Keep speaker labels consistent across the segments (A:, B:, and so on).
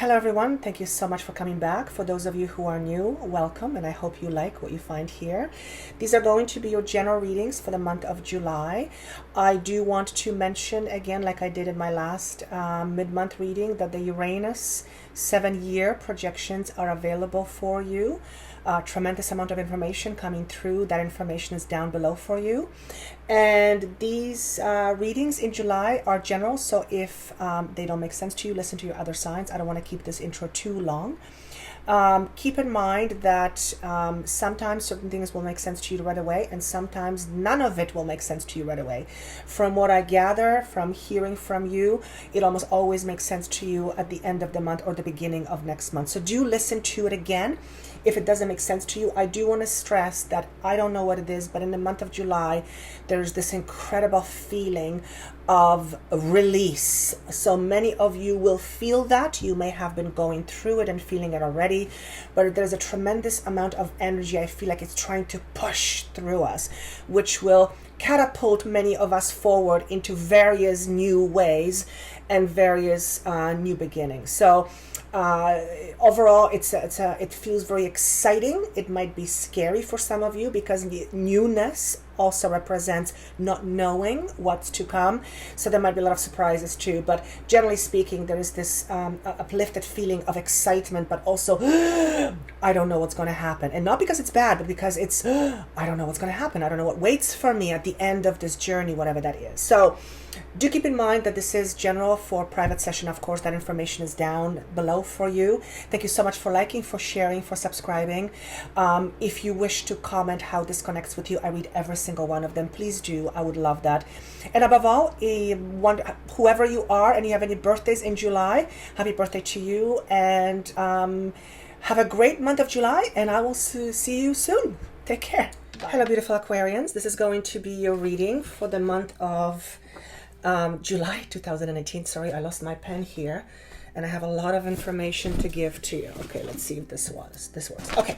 A: Hello everyone, thank you so much for coming back. For those of you who are new, welcome, and I hope you like what you find here. These are going to be your general readings for the month of July. I do want to mention again, like I did in my last mid-month reading, that the Uranus 7-year projections are available for you. Tremendous amount of information coming through. That information is down below for you. And these readings in July are general, so if they don't make sense to you, listen to your other signs. I don't want to keep this intro too long. Keep in mind that sometimes certain things will make sense to you right away, and sometimes none of it will make sense to you right away. From what I gather from hearing from you, it almost always makes sense to you at the end of the month or the beginning of next month. So do listen to it again. If it doesn't make sense to you, I do want to stress that I don't know what it is, but in the month of July, there's this incredible feeling of release. So many of you will feel that. You may have been going through it and feeling it already, but there's a tremendous amount of energy. I feel like it's trying to push through us, which will catapult many of us forward into various new ways and various new beginnings. So overall, it feels very exciting. It might be scary for some of you because the newness also represents not knowing what's to come. So there might be a lot of surprises too. But generally speaking, there is this uplifted feeling of excitement, but also I don't know what's going to happen. And not because it's bad, but because it's I don't know what's going to happen. I don't know what waits for me at the end of this journey, whatever that is. So do keep in mind that this is general. For private session, of course, that information is down below for you. Thank you so much for liking, for sharing, for subscribing. If you wish to comment how this connects with you, I read every single one of them. Please do. I would love that. And above all, whoever you are and you have any birthdays in July, happy birthday to you. And have a great month of July, and I will see you soon. Take care. Bye. Hello, beautiful Aquarians. This is going to be your reading for the month of July 2018. Sorry, I lost my pen here, and I have a lot of information to give to you. Okay, let's see if this works. Okay,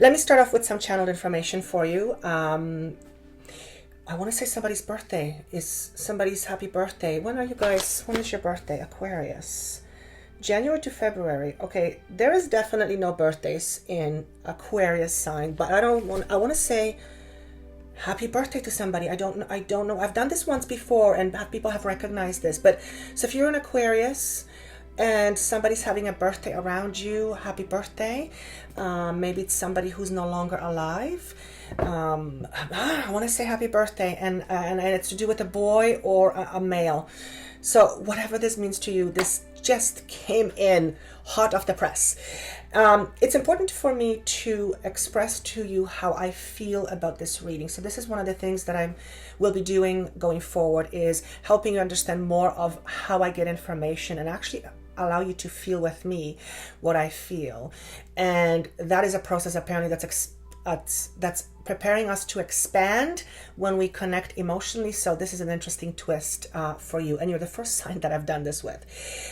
A: let me start off with some channeled information for you. I want to say somebody's birthday is somebody's happy birthday. When are you guys? When is your birthday? Aquarius. January to February. Okay, there is definitely no birthdays in Aquarius sign, but I want to say happy birthday to somebody. I don't know. I've done this once before and people have recognized this. But so if you're an Aquarius and somebody's having a birthday around you, happy birthday. Maybe it's somebody who's no longer alive. I want to say happy birthday, and it's to do with a boy or a male. So whatever this means to you, this just came in hot off the press. It's important for me to express to you how I feel about this reading. So this is one of the things that I will be doing going forward, is helping you understand more of how I get information and actually allow you to feel with me what I feel. And that is a process apparently that's preparing us to expand when we connect emotionally. So this is an interesting twist for you, and you're the first sign that I've done this with.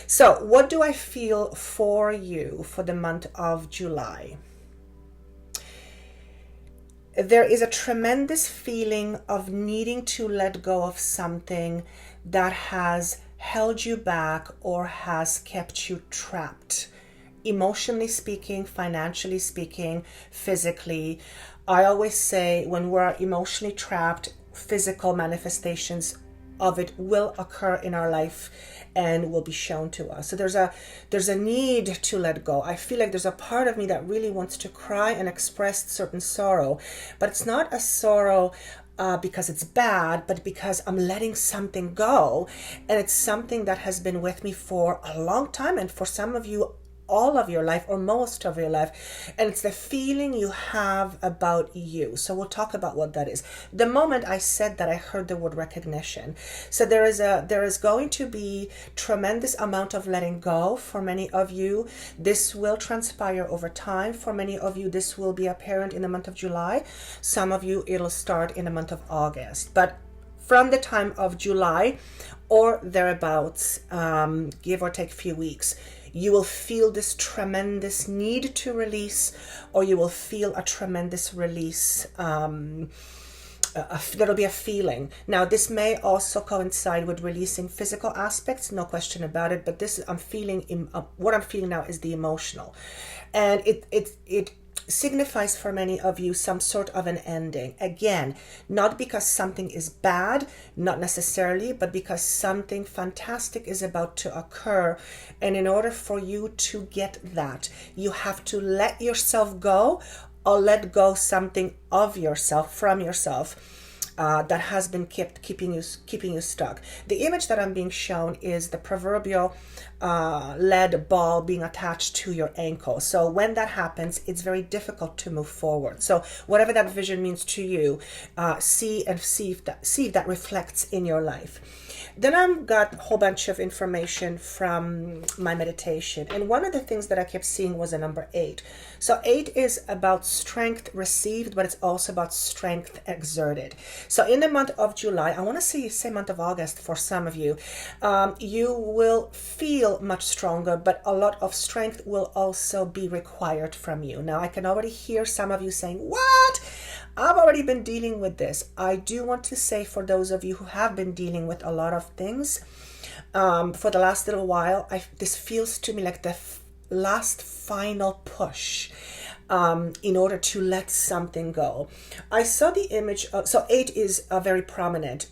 A: So what do I feel for you for the month of July? There is a tremendous feeling of needing to let go of something that has held you back or has kept you trapped. Emotionally speaking, financially speaking, physically. I always say when we're emotionally trapped, physical manifestations of it will occur in our life and will be shown to us. So there's a need to let go. I feel like there's a part of me that really wants to cry and express certain sorrow, but it's not a sorrow because it's bad, but because I'm letting something go, and it's something that has been with me for a long time, and for some of you all of your life or most of your life, and it's the feeling you have about you. So we'll talk about what that is. The moment I said that, I heard the word recognition. So there is going to be tremendous amount of letting go for many of you. This will transpire over time. For many of you, this will be apparent in the month of July. Some of you, it'll start in the month of August. But from the time of July or thereabouts, give or take a few weeks, you will feel this tremendous need to release, or you will feel a tremendous release there'll be a feeling. Now, this may also coincide with releasing physical aspects, no question about it. But this, I'm feeling, what I'm feeling now is the emotional, and it signifies for many of you some sort of an ending. Again, not because something is bad, not necessarily, but because something fantastic is about to occur. And in order for you to get that, you have to let yourself go, or let go something of yourself, from yourself, that has been keeping you stuck. The image that I'm being shown is the proverbial lead ball being attached to your ankle. So when that happens, it's very difficult to move forward. So whatever that vision means to you, see if that reflects in your life. Then I've got a whole bunch of information from my meditation. And one of the things that I kept seeing was a number 8. So 8 is about strength received, but it's also about strength exerted. So in the month of July, I want to say month of August for some of you, you will feel much stronger, but a lot of strength will also be required from you. Now, I can already hear some of you saying, what? I've already been dealing with this. I do want to say, for those of you who have been dealing with a lot of things for the last little while, this feels to me like the last final push in order to let something go. I saw the image of, so 8 is very prominent.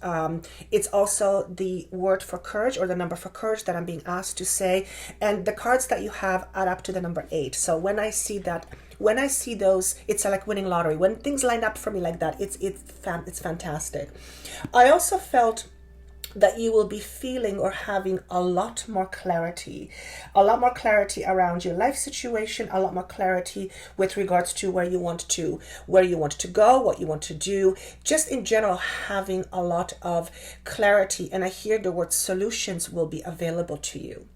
A: It's also the word for courage, or the number for courage that I'm being asked to say. And the cards that you have add up to the number 8. So when I see that, when I see those, it's like winning lottery. When things line up for me like that, it's fantastic. I also felt that you will be feeling or having a lot more clarity around your life situation, a lot more clarity with regards to where you want to go, what you want to do, just in general, having a lot of clarity. And I hear the word solutions will be available to you.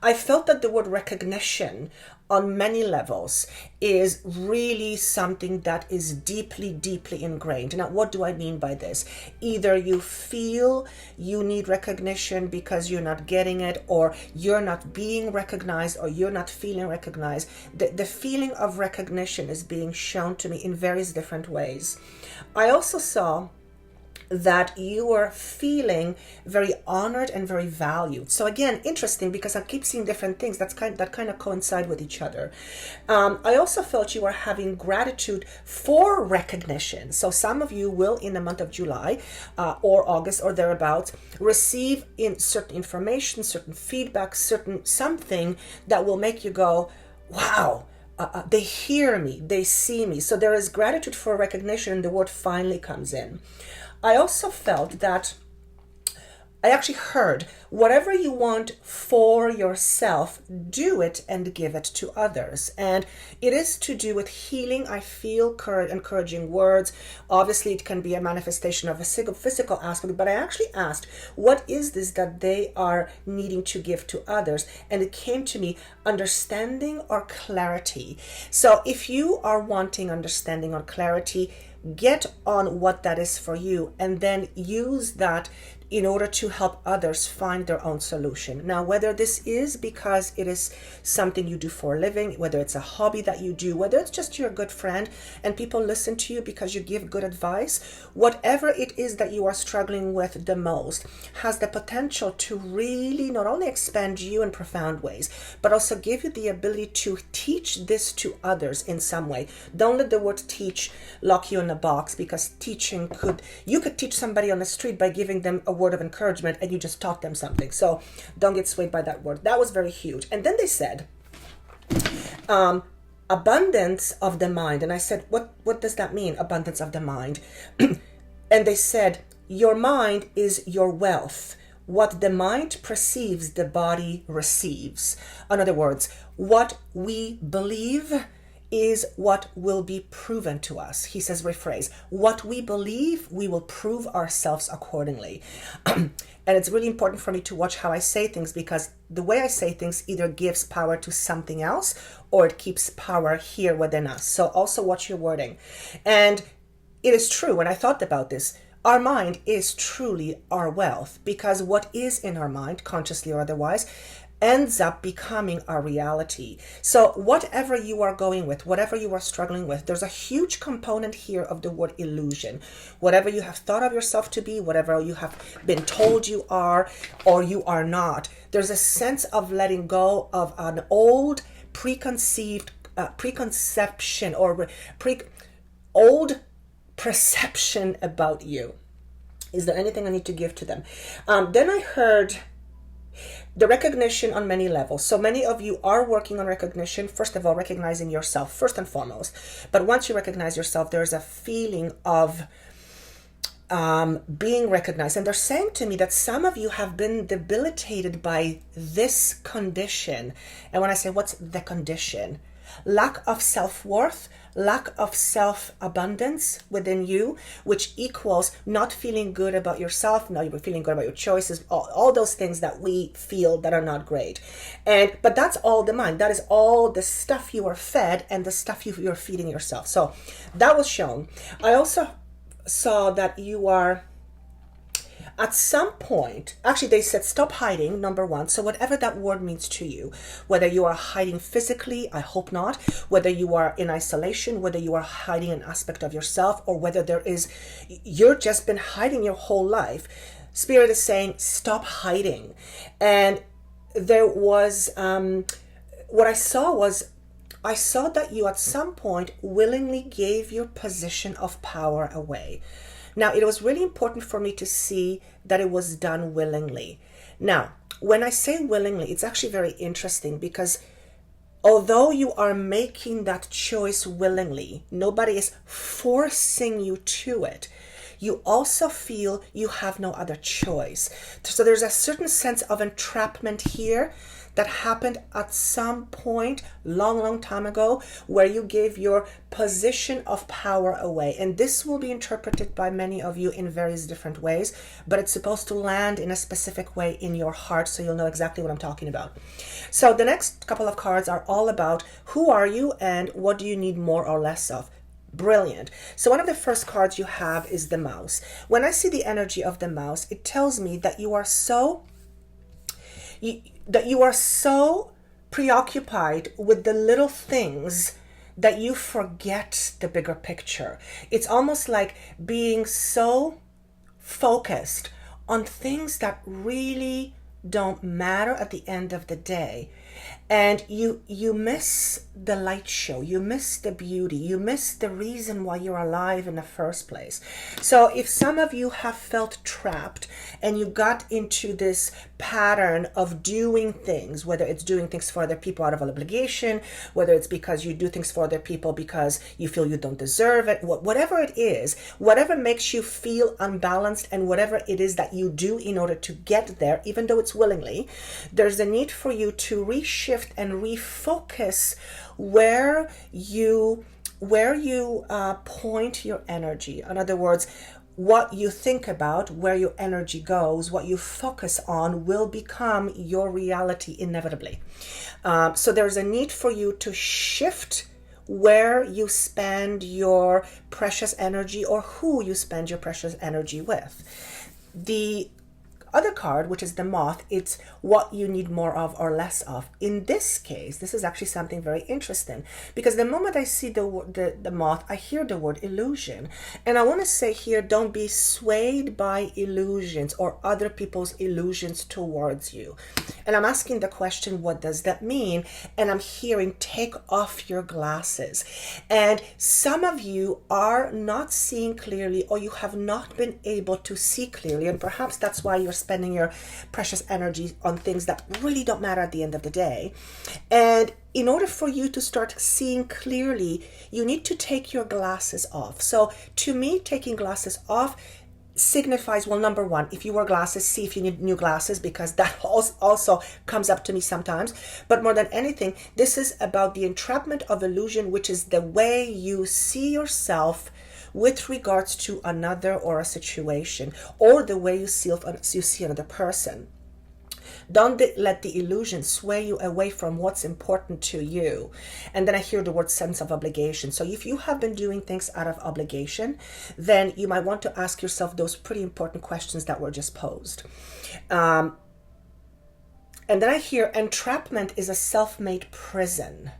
A: I felt that the word recognition on many levels is really something that is deeply, deeply ingrained. Now, what do I mean by this? Either you feel you need recognition because you're not getting it, or you're not being recognized, or you're not feeling recognized. The feeling of recognition is being shown to me in various different ways. I also saw that you are feeling very honored and very valued. So again, interesting, because I keep seeing different things that kind of coincide with each other. I also felt you are having gratitude for recognition. So some of you will, in the month of July or August or thereabouts, receive in certain information, certain feedback, certain something that will make you go, wow, they hear me, they see me. So there is gratitude for recognition, and the word finally comes in. I also felt that I actually heard, whatever you want for yourself, do it and give it to others. And it is to do with healing. I feel encouraging words. Obviously, it can be a manifestation of a physical aspect, but I actually asked, what is this that they are needing to give to others? And it came to me, understanding or clarity. So if you are wanting understanding or clarity, get on what that is for you, and then use that in order to help others find their own solution. Now, whether this is because it is something you do for a living, whether it's a hobby that you do, whether it's just you're a good friend and people listen to you because you give good advice, whatever it is that you are struggling with the most has the potential to really not only expand you in profound ways, but also give you the ability to teach this to others in some way. Don't let the word teach lock you in a box, because you could teach somebody on the street by giving them a word of encouragement, and you just taught them something. So don't get swayed by that word. That was very huge. And then they said abundance of the mind, and I said, what does that mean, abundance of the mind? And they said, your mind is your wealth. What the mind perceives, the body receives. In other words, what we believe is what will be proven to us. He says, rephrase, what we believe, we will prove ourselves accordingly. And it's really important for me to watch how I say things, because the way I say things either gives power to something else, or it keeps power here within us. So also watch your wording. And it is true, when I thought about this, Our mind is truly our wealth, because what is in our mind, consciously or otherwise, ends up becoming our reality. So whatever you are going with, whatever you are struggling with, there's a huge component here of the word illusion. Whatever you have thought of yourself to be, whatever you have been told you are or you are not, there's a sense of letting go of an old preconception or old perception about you. Is there anything I need to give to them? Then I heard the recognition on many levels. So many of you are working on recognition. First of all, recognizing yourself first and foremost. But once you recognize yourself, there's a feeling of being recognized. And they're saying to me that some of you have been debilitated by this condition. And when I say, what's the condition? Lack of self-worth, lack of self-abundance within you, which equals not feeling good about yourself, not even feeling good about your choices, all those things that we feel that are not great. But that's all the mind. That is all the stuff you are fed and the stuff you're feeding yourself. So that was shown. I also saw that you are at some point, actually they said stop hiding, number one. So whatever that word means to you, whether you are hiding physically, I hope not, whether you are in isolation, whether you are hiding an aspect of yourself, or whether you're just been hiding your whole life, Spirit is saying stop hiding. And there was, what I saw that you at some point willingly gave your position of power away. Now, it was really important for me to see that it was done willingly. Now, when I say willingly, it's actually very interesting, because although you are making that choice willingly, nobody is forcing you to it. You also feel you have no other choice. So there's a certain sense of entrapment here that happened at some point long time ago, where you gave your position of power away. And this will be interpreted by many of you in various different ways, but it's supposed to land in a specific way in your heart, so you'll know exactly what I'm talking about. So the next couple of cards are all about who are you and what do you need more or less of. Brilliant. So one of the first cards you have is the mouse. When I see the energy of the mouse, it tells me that you are so preoccupied with the little things that you forget the bigger picture. It's almost like being so focused on things that really don't matter at the end of the day. And you miss the light show, you miss the beauty, you miss the reason why you're alive in the first place. So if some of you have felt trapped and you got into this pattern of doing things, whether it's doing things for other people out of obligation, whether it's because you do things for other people because you feel you don't deserve it, whatever it is, whatever makes you feel unbalanced, and whatever it is that you do in order to get there, even though it's willingly, there's a need for you to reshift and refocus where you point your energy. In other words, what you think about, where your energy goes, what you focus on will become your reality inevitably. So there's a need for you to shift where you spend your precious energy, or who you spend your precious energy with. The other card, which is the moth, it's what you need more of or less of. In this case, this is actually something very interesting, because the moment I see the moth, I hear the word illusion. And I want to say here, don't be swayed by illusions or other people's illusions towards you. And I'm asking the question, what does that mean? And I'm hearing, take off your glasses. And some of you are not seeing clearly, or you have not been able to see clearly, and perhaps that's why you're spending your precious energy on things that really don't matter at the end of the day. And in order for you to start seeing clearly, you need to take your glasses off. So to me, taking glasses off signifies, well, number one, if you wear glasses, see if you need new glasses, because that also comes up to me sometimes. But more than anything, this is about the entrapment of illusion, which is the way you see yourself with regards to another or a situation, or the way you see another person. Don't let the illusion sway you away from what's important to you. And then I hear the word sense of obligation. So if you have been doing things out of obligation, then you might want to ask yourself those pretty important questions that were just posed. And then I hear entrapment is a self-made prison.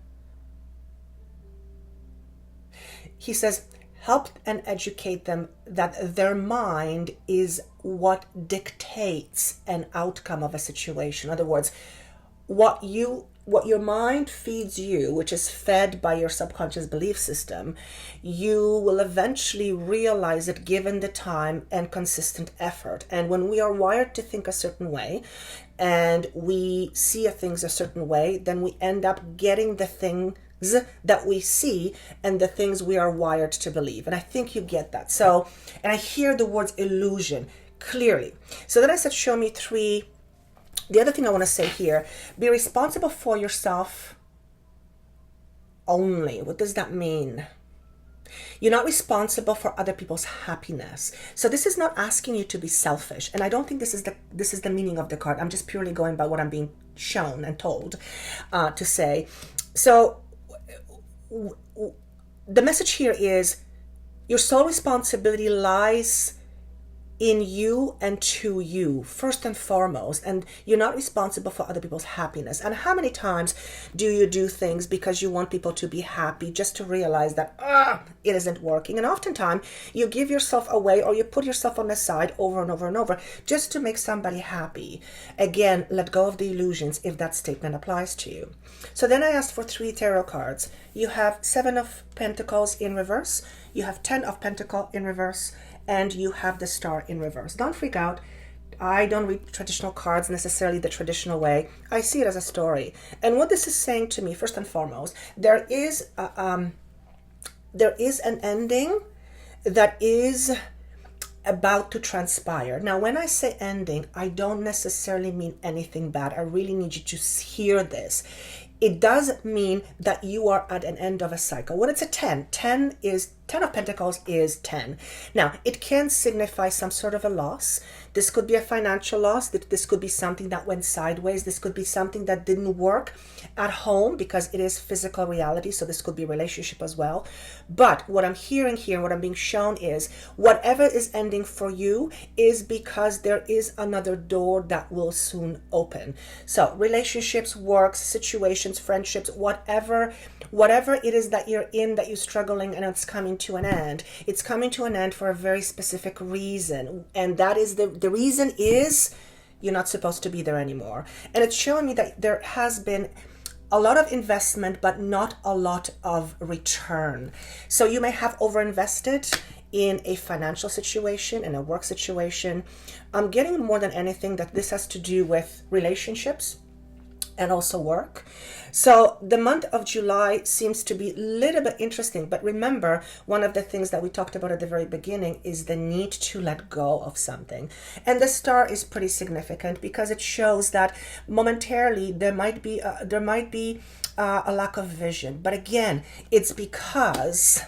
A: He says, help and educate them that their mind is what dictates an outcome of a situation. In other words, what your mind feeds you, which is fed by your subconscious belief system, you will eventually realize it given the time and consistent effort. And when we are wired to think a certain way and we see things a certain way, then we end up getting the things that we see and the things we are wired to believe. And I think you get that. So, and I hear the words illusion clearly. So then I said, show me 3. The other thing I want to say here, be responsible for yourself only. What does that mean? You're not responsible for other people's happiness. So this is not asking you to be selfish. And I don't think this is the meaning of the card. I'm just purely going by what I'm being shown and told to say. So the message here is your sole responsibility lies in you and to you, first and foremost, and you're not responsible for other people's happiness. And how many times do you do things because you want people to be happy just to realize that it isn't working? And oftentimes you give yourself away or you put yourself on the side over and over and over just to make somebody happy. Again, let go of the illusions if that statement applies to you. So then I asked for 3 tarot cards. You have 7 of Pentacles in reverse, you have 10 of Pentacles in reverse, and you have the Star in reverse. Don't freak out. I don't read traditional cards necessarily the traditional way. I see it as a story. And what this is saying to me, first and foremost, there is an ending that is about to transpire. Now, when I say ending, I don't necessarily mean anything bad. I really need you to hear this. It does mean that you are at an end of a cycle. When it's a 10 of Pentacles is 10. Now, it can signify some sort of a loss. This could be a financial loss. This could be something that went sideways. This could be something that didn't work at home because it is physical reality. So this could be a relationship as well. But what I'm hearing here, what I'm being shown is whatever is ending for you is because there is another door that will soon open. So relationships, works, situations, friendships, whatever it is that you're in, that you're struggling and it's coming to an end. It's coming to an end for a very specific reason. And that is the reason is you're not supposed to be there anymore. And it's showing me that there has been a lot of investment, but not a lot of return. So you may have overinvested in a financial situation, in a work situation. I'm getting more than anything that this has to do with relationships and also work. So the month of July seems to be a little bit interesting, but remember, one of the things that we talked about at the very beginning is the need to let go of something. And the Star is pretty significant because it shows that momentarily there might be a lack of vision. But again, it's because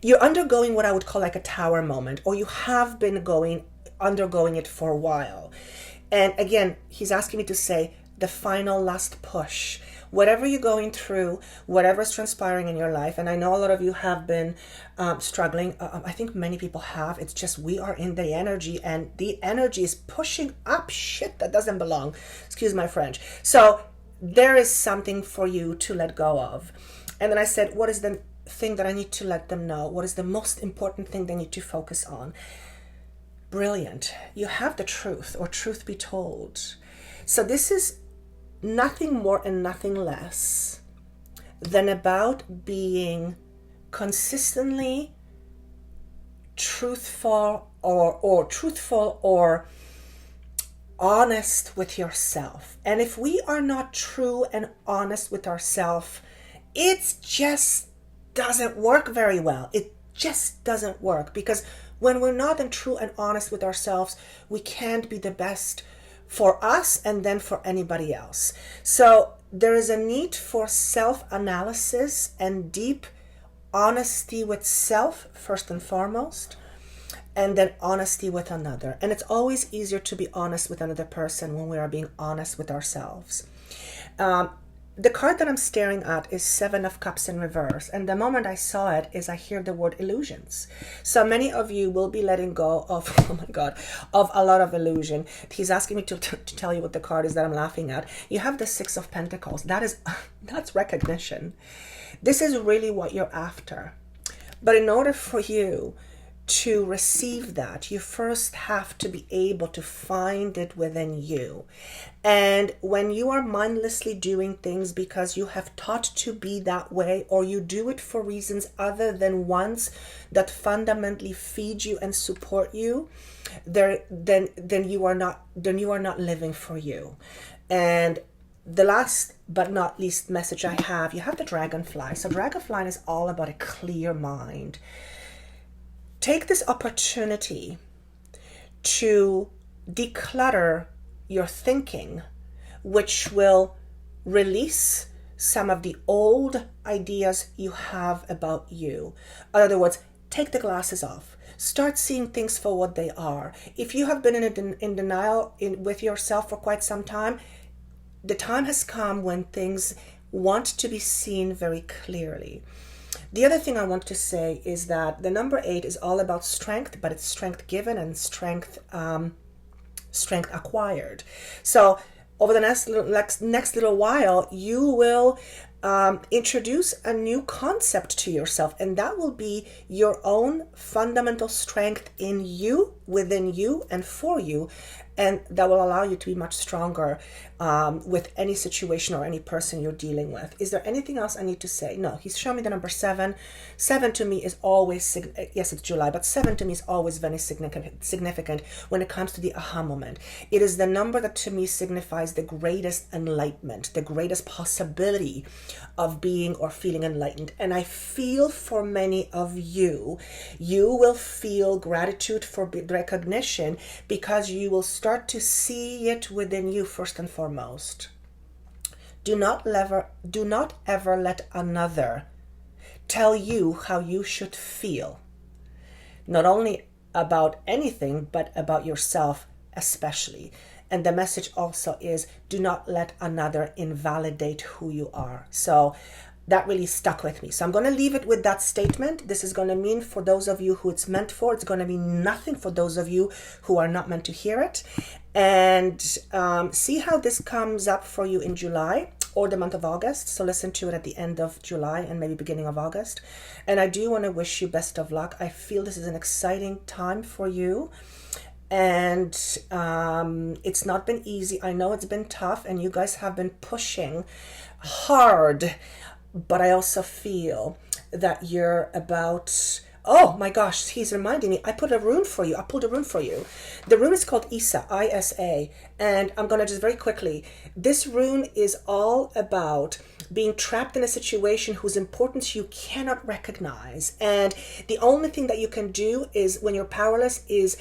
A: you're undergoing what I would call like a tower moment, or you have been undergoing it for a while. And again, he's asking me to say the final last push. Whatever you're going through, whatever's transpiring in your life, and I know a lot of you have been struggling. I think many people have. It's just we are in the energy, and the energy is pushing up shit that doesn't belong. Excuse my French. So there is something for you to let go of. And then I said, what is the thing that I need to let them know? What is the most important thing they need to focus on? Brilliant. You have the truth, or truth be told. So this is nothing more and nothing less than about being consistently truthful or honest with yourself. And if we are not true and honest with ourselves, it just doesn't work very well. It just doesn't work, because when we're not true and honest with ourselves, we can't be the best for us and then for anybody else. So there is a need for self-analysis and deep honesty with self, first and foremost. and then honesty with another. And it's always easier to be honest with another person when we are being honest with ourselves. The card that I'm staring at is Seven of Cups in reverse. And the moment I saw it is I hear the word illusions. So many of you will be letting go of, oh my God, of a lot of illusion. He's asking me to tell you what the card is that I'm laughing at. You have the Six of Pentacles. That's recognition. This is really what you're after. But in order for you to receive that, you first have to be able to find it within you. And when you are mindlessly doing things because you have taught to be that way, or you do it for reasons other than ones that fundamentally feed you and support you, then you are not living for you. And the last but not least message I have, you have the dragonfly. So dragonfly is all about a clear mind. Take this opportunity to declutter your thinking, which will release some of the old ideas you have about you. In other words, take the glasses off. Start seeing things for what they are. If you have been in denial with yourself for quite some time, the time has come when things want to be seen very clearly. The other thing I want to say is that the number 8 is all about strength, but it's strength given and strength acquired. So over the next little while, you will introduce a new concept to yourself, and that will be your own fundamental strength in you, within you, and for you. And that will allow you to be much stronger with any situation or any person you're dealing with. Is there anything else I need to say? No, he's shown me the number 7. 7 to me is always, yes, it's July, but 7 to me is always very significant when it comes to the aha moment. It is the number that to me signifies the greatest enlightenment, the greatest possibility of being or feeling enlightened. And I feel for many of you, you will feel gratitude for recognition because you will start to see it within you first and foremost. Do not ever let another tell you how you should feel. Not only about anything, but about yourself especially. And the message also is, do not let another invalidate who you are. So that really stuck with me. So I'm going to leave it with that statement. This is going to mean for those of you who it's meant for. It's going to mean nothing for those of you who are not meant to hear it. And see how this comes up for you in July or the month of August. So listen to it at the end of July and maybe beginning of August. And I do want to wish you best of luck. I feel this is an exciting time for you. And it's not been easy. I know it's been tough and you guys have been pushing hard. But I also feel that you're about, oh my gosh, he's reminding me, I pulled a rune for you. The rune is called Isa, I-S-A. And I'm going to just very quickly, this rune is all about being trapped in a situation whose importance you cannot recognize. And the only thing that you can do is, when you're powerless, is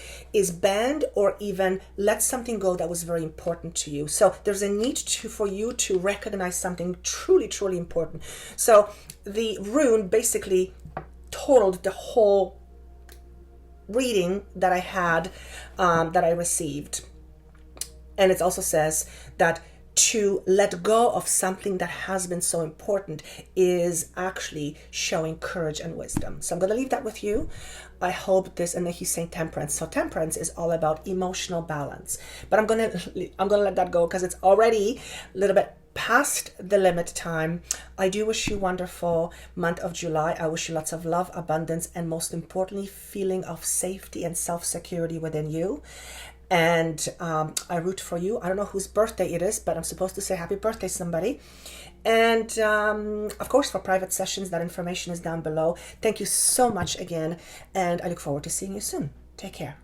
A: bend or even let something go that was very important to you. So there's a need for you to recognize something truly, truly important. So the rune basically totaled the whole reading that I had, that I received. And it also says that to let go of something that has been so important is actually showing courage and wisdom. So I'm going to leave that with you. I hope this, and then he's saying temperance. So temperance is all about emotional balance. But I'm going to let that go because it's already a little bit past the limit time. I do wish you a wonderful month of July. I wish you lots of love, abundance, and most importantly, feeling of safety and self-security within you. And I root for you. I don't know whose birthday it is, but I'm supposed to say happy birthday to somebody. And of course, for private sessions, that information is down below. Thank you so much again. And I look forward to seeing you soon. Take care.